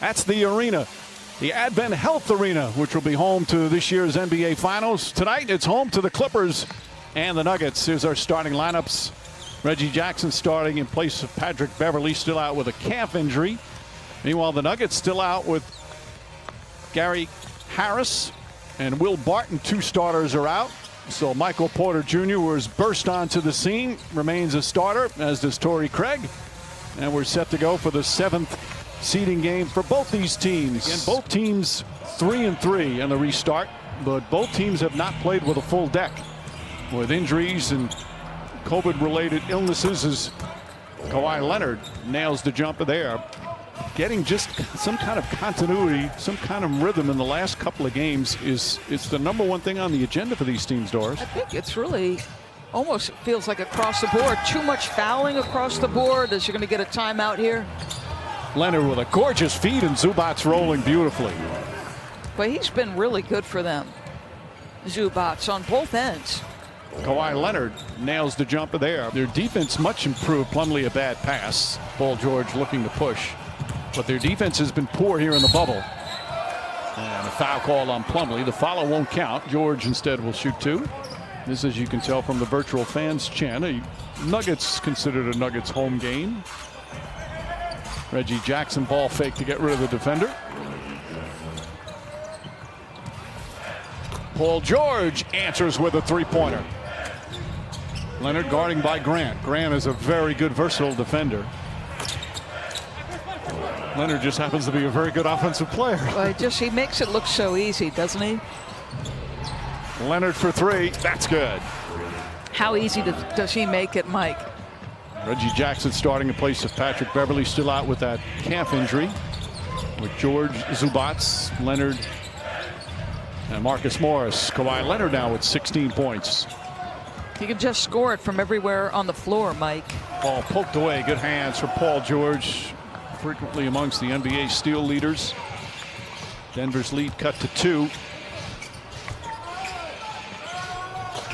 That's the arena, the Advent Health Arena, which will be home to this year's NBA Finals. Tonight, it's home to the Clippers and the Nuggets. Here's our starting lineups. Reggie Jackson starting in place of Patrick Beverley, still out with a calf injury. Meanwhile, the Nuggets still out with Gary Harris and Will Barton. Two starters are out. So Michael Porter Jr., who has burst onto the scene, remains a starter, as does Torrey Craig. And we're set to go for the 7th seeding game for both these teams. Again, both teams 3-3 in the restart, but both teams have not played with a full deck. With injuries and COVID-related illnesses, as Kawh Leonard nails the jumper there. Getting just some kind of continuity, some kind of rhythm in the last couple of games is the #1 thing on the agenda for these teams, Doris. I think it's really almost feels like across the board. Too much fouling across the board as you're going to get a timeout here. Leonard with a gorgeous feed and Zubac's rolling beautifully. But he's been really good for them. Zubac on both ends. Kawh Leonard nails the jumper there. Their defense much improved. Plumlee a bad pass. Paul George looking to push. But their defense has been poor here in the bubble. And a foul call on Plumlee. The follow won't count. George instead will shoot two. This, as you can tell from the virtual fans chant, a Nuggets considered a Nuggets home game. Reggie Jackson ball fake to get rid of the defender. Paul George answers with a three-pointer. Leonard guarding by Grant. Grant is a very good versatile defender. Leonard just happens to be a very good offensive player. Well, he makes it look so easy, doesn't he? Leonard for three. That's good. How easy does he make it, Mike? Reggie Jackson starting in place of Patrick Beverley, still out with that calf injury. With George, Zubac, Leonard, and Marcus Morris. Kawh Leonard now with 16 points. You can just score it from everywhere on the floor, Mike. Ball poked away. Good hands for Paul George. Frequently amongst the NBA steal leaders. Denver's lead cut to 2.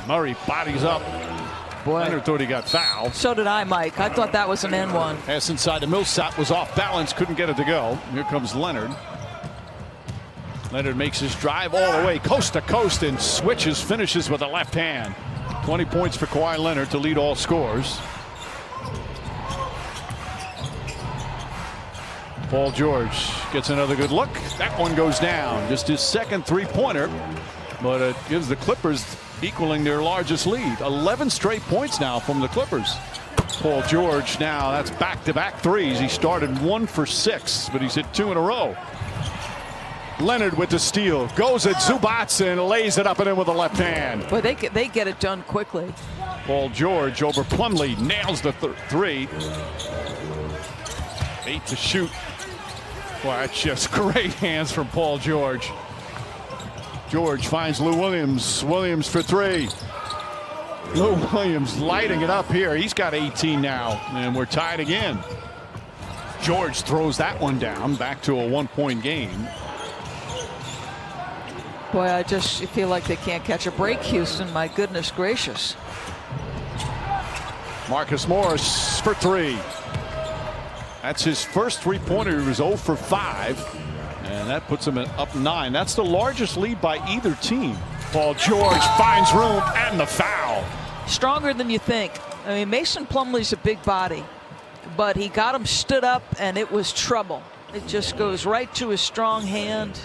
Murray bodies up. Boy. Leonard thought he got fouled. So did I, Mike. I thought that was an N1. Pass inside the Millsap was off balance. Couldn't get it to go. Here comes Leonard. Leonard makes his drive all the way coast to coast and switches, finishes with a left hand. 20 points for Kawh Leonard to lead all scores. Paul George gets another good look. That one goes down. Just his second three-pointer, but it gives the Clippers equaling their largest lead. 11 straight points now from the Clippers. Paul George now, that's back-to-back threes. He started 1 for 6, but he's hit 2 in a row. Leonard with the steal, goes at Zubac and lays it up and in with the left hand. But they get it done quickly. Paul George over Plumlee, nails the three. 8 to shoot. Boy, that's just great hands from Paul George. George finds Lou Williams. Williams for 3. Lou Williams lighting it up here. He's got 18 now, and we're tied again. George throws that one down, back to a 1-point game. Boy, I just feel like they can't catch a break, Houston. My goodness gracious. Marcus Morris for 3. That's his first three-pointer. He was 0 for 5. And that puts him up 9. That's the largest lead by either team. Paul George finds room and the foul. Stronger than you think. I mean, Mason Plumlee's a big body, but he got him stood up and it was trouble. It just goes right to his strong hand.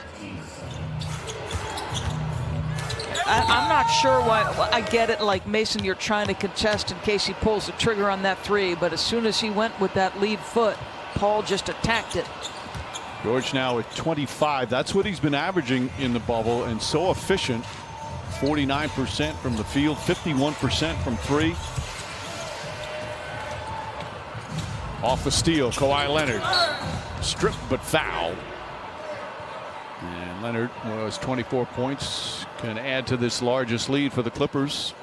I'm not sure why. I get it, like Mason, you're trying to contest in case he pulls the trigger on that 3, but as soon as he went with that lead foot, Paul just attacked it. George now at 25. That's what he's been averaging in the bubble, and so efficient. 49% from the field, 51% from 3. Off the steal, Kawh Leonard. Stripped but foul. And Leonard was 24 points. Can add to this largest lead for the Clippers.